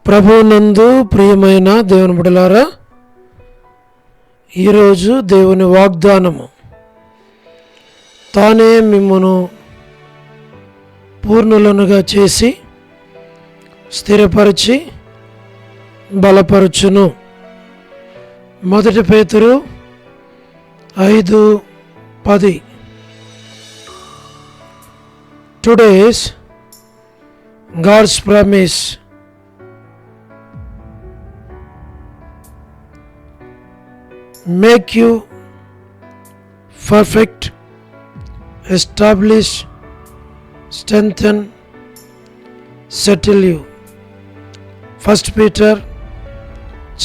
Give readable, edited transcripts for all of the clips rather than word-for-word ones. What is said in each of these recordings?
ప్రభువునందు ప్రియమైన దేవుని బిడ్డలారా, ఈరోజు దేవుని వాగ్దానము, తానే మిమ్మును పూర్ణులనుగా చేసి స్థిరపరిచి బలపరచును. 1 పేతురు 5:10. Today's God's promise. Make you perfect, establish, strengthen, settle you. 1 Peter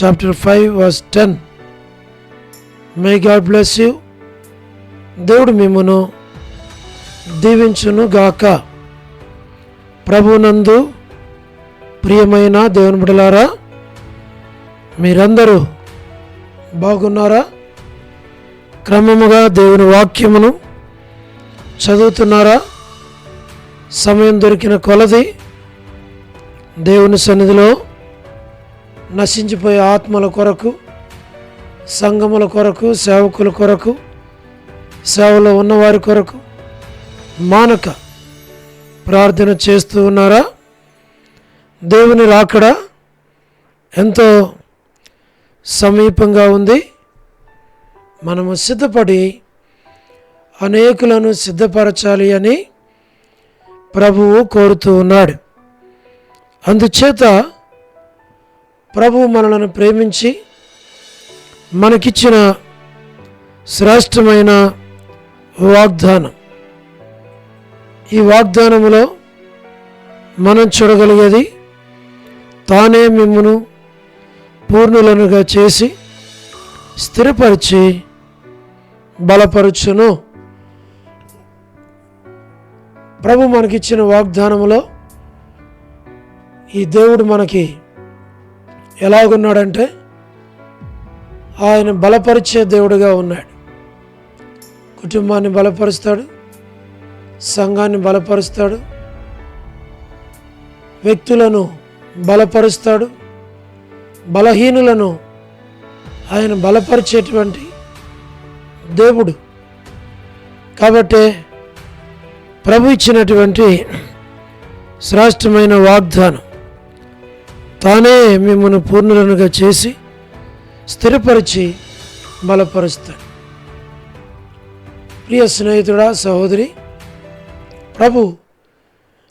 chapter 5 verse 10. May God bless you. దేవుడు మిమ్మును దీవించును గాక. ప్రభునందు ప్రియమైన దేవుని బిడ్డలారా, మీరందరూ బాగున్నారా? క్రమముగా దేవుని వాక్యమును చదువుతున్నారా? సమయం దొరికిన కొలది దేవుని సన్నిధిలో నశించిపోయే ఆత్మల కొరకు, సంఘముల కొరకు, సేవకుల కొరకు, సేవలో ఉన్నవారి కొరకు మానక ప్రార్థన చేస్తూ ఉన్నారా? దేవుని రాకడ ఎంతో సమీపంగా ఉంది. మనము సిద్ధపడి అనేకులను సిద్ధపరచాలి అని ప్రభువు కోరుతూ ఉన్నాడు. అందుచేత ప్రభువు మనలను ప్రేమించి మనకిచ్చిన శ్రేష్టమైన వాగ్దానం. ఈ వాగ్దానములో మనం చూడగలిగేది, తానే మిమ్మును పూర్ణులనుగా చేసి స్థిరపరిచి బలపరచును. ప్రభు మనకిచ్చిన వాగ్దానములో ఈ దేవుడు మనకి ఎలాగున్నాడంటే, ఆయన బలపరిచే దేవుడుగా ఉన్నాడు. కుటుంబాన్ని బలపరుస్తాడు, సంఘాన్ని బలపరుస్తాడు, వ్యక్తులను బలపరుస్తాడు, బలహీనులను ఆయన బలపరిచేటువంటి దేవుడు. కాబట్టి ప్రభు ఇచ్చినటువంటి శ్రేష్టమైన వాగ్దానం, తానే మిమ్మల్ని పూర్ణులనుగా చేసి స్థిరపరిచి బలపరుస్తాడు. ప్రియ స్నేహితుడా, సహోదరి, ప్రభు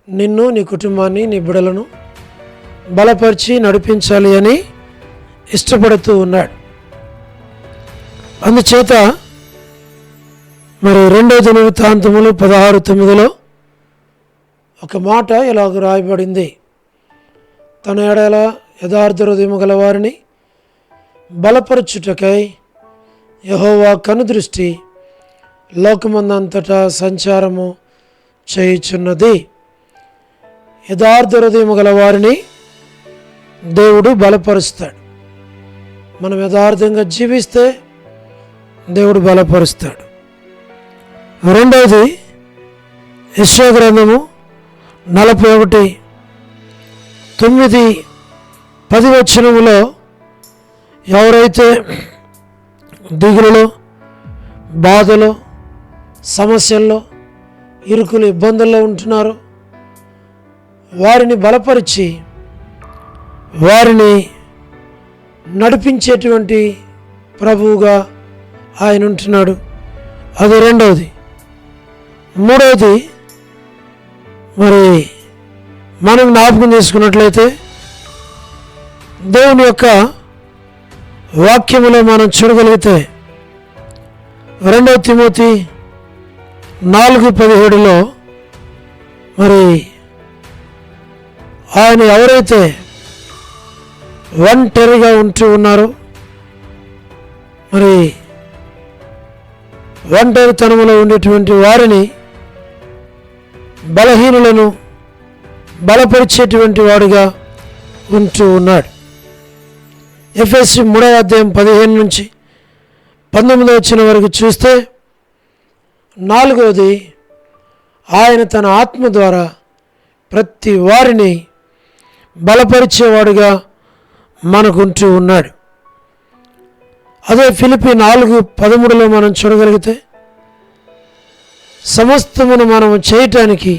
నిన్ను, నీ కుటుంబాన్ని, నీ బిడ్డలను బలపరిచి నడిపించాలి అని ఇష్టపడుతూ ఉన్నాడు. అందుచేత మరి 2వ దినవృత్తాంతములు 16:9 ఒక మాట ఇలాగ రాయబడింది: తన ఎడల యథార్థ హృదయము గల వారిని బలపరచుటకై యెహోవా కనుదృష్టి లోకమందంతటా సంచారము చేయుచున్నది. యథార్థ హృదయము గల వారిని దేవుడు బలపరుస్తాడు. మనం యథార్థంగా జీవిస్తే దేవుడు బలపరుస్తాడు. 2వది యెషయా గ్రంథము 41:9-10 వచనములో, ఎవరైతే దిగులులో, బాధలో, సమస్యల్లో, ఇరుకులు, ఇబ్బందుల్లో ఉంటున్నారో వారిని బలపరిచి వారిని నడిపించేటువంటి ప్రభువుగా ఆయన ఉంటున్నాడు. అది 2వది. 3వది, మరి మనం జ్ఞాపకం చేసుకున్నట్లయితే దేవుని యొక్క వాక్యములో మనం చూడగలిగితే 2 తిమోతి 4:17 మరి ఆయన ఎవరైతే ఒంటరిగా ఉంటూ ఉన్నారో, మరి ఒంటరితనములో ఉండేటువంటి వారిని, బలహీనులను బలపరిచేటువంటి వాడుగా ఉంటూ ఉన్నాడు. ఎఫెసీ 3:15-19 వరకు చూస్తే, 4వది, ఆయన తన ఆత్మ ద్వారా ప్రతి వారిని బలపరిచేవాడుగా మనకుంటూ ఉన్నాడు. అదే ఫిలిప్పీ 4:13 మనం చూడగలిగితే సమస్తమును మనం చేయటానికి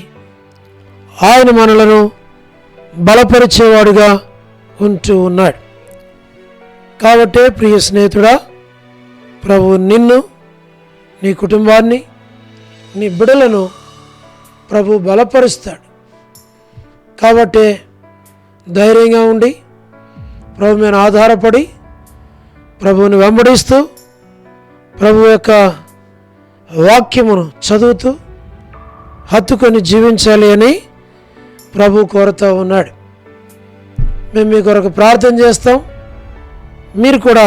ఆయన మనలను బలపరిచేవాడుగా ఉంటూ ఉన్నాడు. కాబట్టే ప్రియ స్నేహితుడా, ప్రభువు నిన్ను, నీ కుటుంబాన్ని, నీ బిడ్డలను ప్రభు బలపరుస్తాడు. కాబట్టే ధైర్యంగా ఉండి ప్రభు మీద ఆధారపడి ప్రభువుని వెంబడిస్తూ ప్రభు యొక్క వాక్యమును చదువుతూ హత్తుకొని జీవించాలి అని ప్రభు కోరుతూ ఉన్నాడు. మేము మీ కొరకు ప్రార్థన చేస్తాం, మీరు కూడా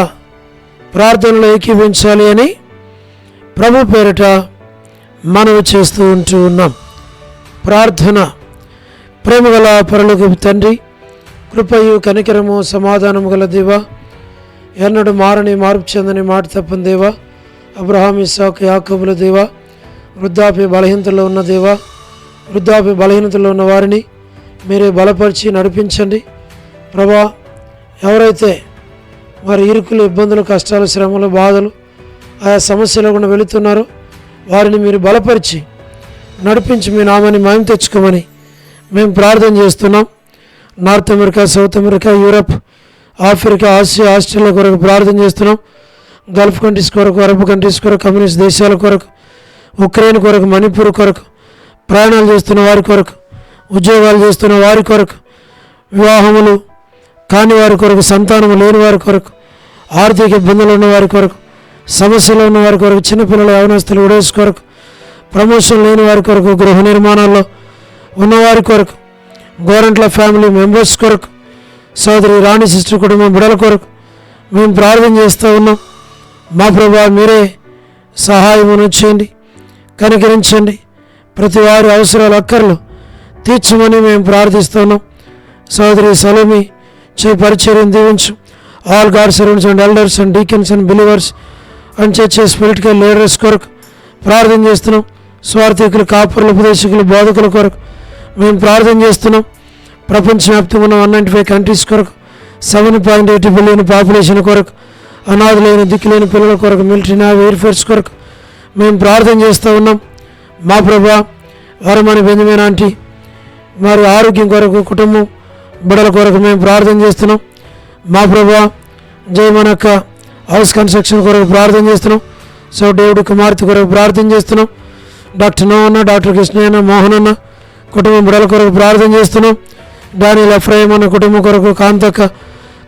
ప్రార్థనలో ఏకీభవించాలి అని ప్రభు పేరిట మనవి చేస్తూ ఉంటూ ఉన్నాం. ప్రార్థన. ప్రేమగల పరలోకపు తండ్రి, కృపయు కనికరము సమాధానము గల దేవా, ఎన్నడూ మారని మార్పు చెందని మాట తప్పని దేవా, అబ్రహాం ఇస్సాకు యాకోబుల దేవా, వృద్ధాప్య బలహీనతలో ఉన్న దేవా, వృద్ధాప్య బలహీనతలో ఉన్న వారిని మీరే బలపరిచి నడిపించండి ప్రభా. ఎవరైతే వారి ఇరుకులు, ఇబ్బందులు, కష్టాలు, శ్రమలు, బాధలు, ఆయా సమస్యలు కూడా వెళుతున్నారో వారిని మీరు బలపరిచి నడిపించి మీ నామాన్ని మహిమ తెచ్చుకోమని మేము ప్రార్థన చేస్తున్నాం. North America, south America, Europe, Africa, Asia, Australia కొరకు ప్రార్థన చేస్తున్నాం. గల్ఫ్ కంట్రీస్ కొరకు, అరబ్ కంట్రీస్ కొరకు, కమ్యూనిస్ట్ దేశాల కొరకు, ఉక్రెయిన్ కొరకు, మణిపూర్ కొరకు, ప్రయాణాలు చేస్తున్న వారి కొరకు, ఉద్యోగాలు చేస్తున్న వారి కొరకు, వివాహములు కాని వారి కొరకు, సంతానము లేని వారి కొరకు, ఆర్థిక ఇబ్బందులు ఉన్న వారి కొరకు, సమస్యలు ఉన్న వారి కొరకు, చిన్నపిల్లల యవనస్తులు ఉడేసి కొరకు, ప్రమోషన్ లేని వారి కొరకు, గృహ నిర్మాణాల్లో ఉన్నవారి కొరకు, గోరంట్ల ఫ్యామిలీ మెంబర్స్ కొరకు, సోదరి రాణి సిస్టర్ కుటుంబం బిడల కొరకు మేము ప్రార్థన చేస్తూ ఉన్నాం. మా ప్రభువా, మీరే సహాయమును చేయండి, కనికరించండి, ప్రతి వారి అవసరాలు, అక్కర్లు తీర్చమని మేము ప్రార్థిస్తున్నాం. సోదరి సలోమి చేయి పరిచర్యను దీవించు. All God servants and elders and deacons and believers and churches political leaders కొరకు ప్రార్థన చేస్తున్నాం. స్వార్థికులు, కాపురులు, ఉపదేశకులు, బోధకుల కొరకు మేము ప్రార్థన చేస్తున్నాం. ప్రపంచవ్యాప్తంగా ఉన్న 195 కంట్రీస్ కొరకు, 7.8 బిలియన్ పాపులేషన్ కొరకు, అనాథులైన దిక్కులేని పిల్లల కొరకు, మిలిటరీ, నేవీ, ఎయిర్ ఫోర్స్ కొరకు మేము ప్రార్థన చేస్తూ ఉన్నాం. మా ప్రభా, వరమణి బెంజమిన్ ఆంటీ మరి ఆరోగ్యం కొరకు, కుటుంబం బిడల కొరకు మేము ప్రార్థన చేస్తున్నాం. మా ప్రభా, జయమనక్క హౌస్ కన్స్ట్రక్షన్ కొరకు ప్రార్థన చేస్తున్నాం. సో డేవిడ్ కుమార్తె కొరకు ప్రార్థన చేస్తున్నాం. డాక్టర్ నోవన్న, డాక్టర్ కృష్ణయ్యన్న, మోహన్ అన్న కుటుంబం బిడల కొరకు ప్రార్థన చేస్తున్నాం. డానియల్ ఎఫ్రాయిం అన్న కుటుంబం కొరకు, కాంతక్క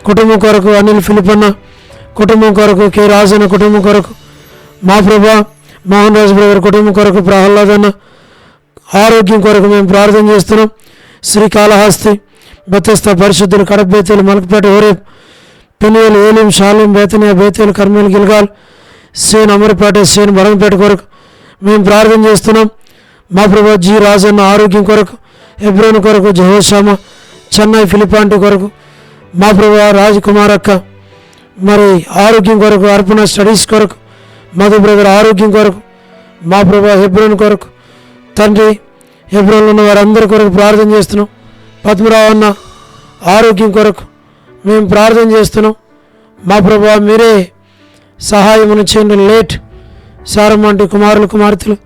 కుటుంబం కొరకు, అనిల్ ఫిలిప్ అన్న కుటుంబం కొరకు, కె రాజన్న కుటుంబం కొరకు, మా ప్రభా మోహన్ రాజు బ్రదర్ కుటుంబం కొరకు, ప్రహ్లాద్ అన్న ఆరోగ్యం కొరకు మేము ప్రార్థన చేస్తున్నాం. శ్రీకాళహస్తి, బెతెస్తా, పరిశుద్ధులు, కడప, బేతేలు, మలకపేట, ఓరేపు, పెనువేలు, ఏలిం, షాలేం, బేతనియా, బేతేలు, కర్మేలు, గిల్గాల్, సేన్, అమరపేట, సేన్, బడంపేట కొరకు మేము ప్రార్థన చేస్తున్నాం. మా ప్రభా జి రాజన్న ఆరోగ్యం కొరకు, హెబ్రోన్ కొరకు, జహోషామ, చెన్నై, ఫిలిపాంటి కొరకు, మా ప్రభా రాజకుమార్ అక్క మరి ఆరోగ్యం కొరకు, అర్పణ స్టడీస్ కొరకు, మధు బ్రదర్ ఆరోగ్యం కొరకు, మా ప్రభా హెబ్రోన్ కొరకు, తండ్రి హెబ్రోన్లో ఉన్న వారందరి కొరకు ప్రార్థన చేస్తున్నాం. పద్మరావు అన్న ఆరోగ్యం కొరకు మేము ప్రార్థన చేస్తున్నాం. మా ప్రభా మీరే సహాయమును చేయండి. లేట్ సారమ్మంటి కుమారులు, కుమార్తెలు,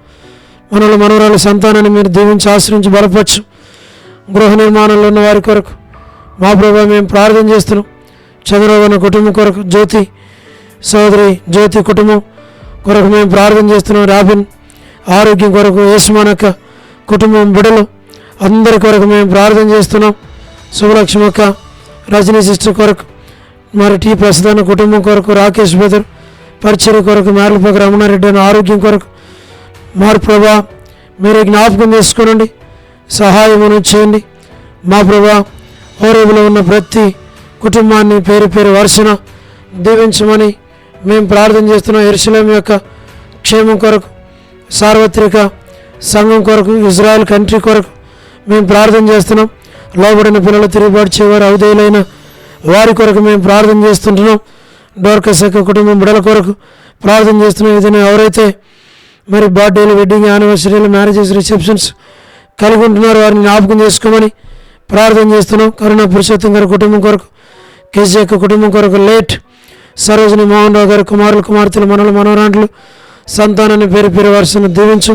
మనల మనవరాల సంతానాన్ని మీరు దీవించి ఆశ్రయించి బలపరచు. గృహ నిర్మాణంలో ఉన్న వారి కొరకు మా ప్రభా మేము ప్రార్థన చేస్తున్నాం. చంద్రబాబు అన్న కుటుంబం కొరకు, జ్యోతి సోదరి జ్యోతి కుటుంబం కొరకు మేము ప్రార్థన చేస్తున్నాం. రాబిన్ ఆరోగ్యం కొరకు, యేసుమానక్క కుటుంబం బిడలు అందరి కొరకు మేము ప్రార్థన చేస్తున్నాం. శుభలక్ష్మక్క, రజనీ సిస్టర్ కొరకు, మరి టీ ప్రసాద్ కుటుంబం కొరకు, రాకేష్ బెదర్ పరిచర్య కొరకు, మేర్లపక్క రమణారెడ్డి అని ఆరోగ్యం కొరకు మారు ప్రభా మీరే జ్ఞాపకం చేసుకోనండి, సహాయమును చేయండి. మా ప్రభా ఓరేబులో ఉన్న ప్రతి కుటుంబాన్ని పేరు పేరు వరుసన దీవించమని మేము ప్రార్థన చేస్తున్నాం. యెరూషలేము యొక్క క్షేమం కొరకు, సార్వత్రిక సంఘం కొరకు, ఇజ్రాయెల్ కంట్రీ కొరకు మేము ప్రార్థన చేస్తున్నాం. లోబడిన పిల్లలు, తిరుగుబాటు చేయవారు, అవధేయులైన వారి కొరకు మేము ప్రార్థన చేస్తుంటున్నాం. డోర్కస్ యొక్క కుటుంబం బిడల కొరకు ప్రార్థన చేస్తున్నాం. ఏదైనా ఎవరైతే మరి బర్త్డేలు, వెడ్డింగ్ యానివర్సరీలు, మ్యారేజెస్, రిసెప్షన్స్ కలిగి ఉంటున్నారో వారిని జ్ఞాపకం చేసుకోమని ప్రార్థన చేస్తున్నాం. కరుణ పురుషోత్తం గారి కుటుంబం కొరకు, కేసీఆర్ కుటుంబం కొరకు, లేట్ సరోజిని మోహన్ రావు గారి కుమారులు, కుమార్తెలు, మనలు, మనవరాండ్లు, సంతానాన్ని పేరు పేరు వరుసను దీవించు.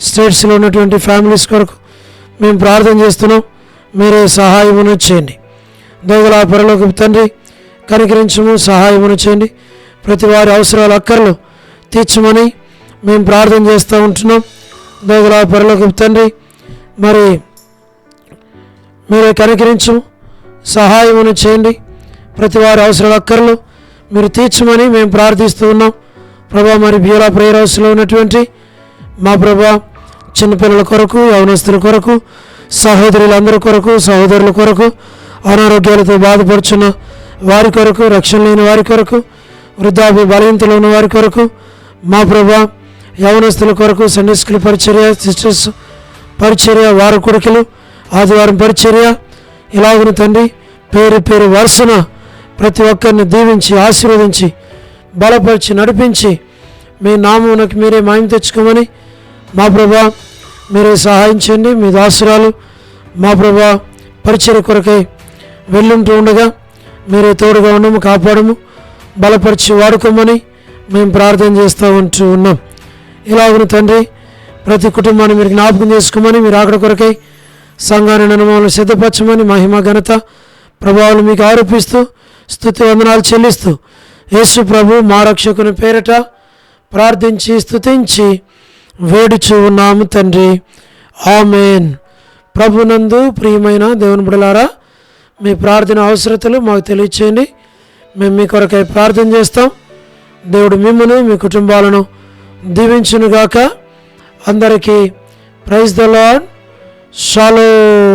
స్టేట్స్లో ఉన్నటువంటి ఫ్యామిలీస్ కొరకు మేము ప్రార్థన చేస్తున్నాం. మీరే సహాయమును చేయండి. దోగల పరలోకపు తండ్రి కనికరించము, సహాయమును చేయండి. ప్రతి వారి అవసరాలు అక్కర్లు తీర్చమని మేము ప్రార్థన చేస్తూ ఉంటున్నాం. దోగల పరలోకపు తండ్రి మరి మీరే కనికరించము, సహాయమును చేయండి. ప్రతి వారి అవసరాలు అక్కర్లు మీరు తీర్చమని మేము ప్రార్థిస్తూ ఉన్నాం. ప్రభా మరి బ్యూలా ప్రేయర్ హౌస్లో ఉన్నటువంటి మా ప్రభా చిన్నపిల్లల కొరకు, యవనస్తుల కొరకు, సహోదరులందరి కొరకు, సహోదరుల కొరకు, అనారోగ్యాలతో బాధపడుచున్న వారి కొరకు, రక్షణ లేని వారి కొరకు, వృద్ధాప్య బలహీనతలో ఉన్న వారి కొరకు, మా ప్రభా యవనస్తుల కొరకు, సండే స్కూల్ పరిచర్య, సిస్టర్స్ పరిచర్య, వార కొడుకులు, ఆదివారం పరిచర్య, ఇలాగున తండ్రి పేరు పేరు వరుసన ప్రతి ఒక్కరిని దీవించి ఆశీర్వదించి బలపరిచి నడిపించి మీ నామమునకు మీరే మహిమ తెచ్చుకోమని మా ప్రభా మీరే సహాయం చేయండి. మీ దాసురాలు మా ప్రభా పరిచర్య కొరకై వెళ్ళుంటూ ఉండగా మీరే తోడుగా ఉండము, కాపాడము, బలపరిచి వాడుకోమని మేము ప్రార్థన చేస్తూ ఉంటూ ఉన్నాం. ఇలాగున తండ్రి ప్రతి కుటుంబాన్ని మీరు జ్ఞాపకం చేసుకోమని, మీరు అక్కడ కొరకై సంఘాన్ని అనుభవాలను సిద్ధపరచమని మహిమ ఘనత ప్రభావాలు మీకు ఆరోపిస్తూ స్తుతి వందనాలు చెల్లిస్తూ యేసు ప్రభు మా రక్షకుని పేరట ప్రార్థించి స్తుతించి వేడుచు ఉన్నాము తండ్రి. ఆమేన్. ప్రభునందు ప్రియమైన దేవుని బిడ్డలారా, మీ ప్రార్థన అవసరతలు మాకు తెలియచేయండి. మేము మీ కొరకై ప్రార్థన చేస్తాం. దేవుడు మిమ్మల్ని మీ కుటుంబాలను దీవించునుగాక. అందరికీ ప్రైజ్ ద లార్డ్. షాలోమ్.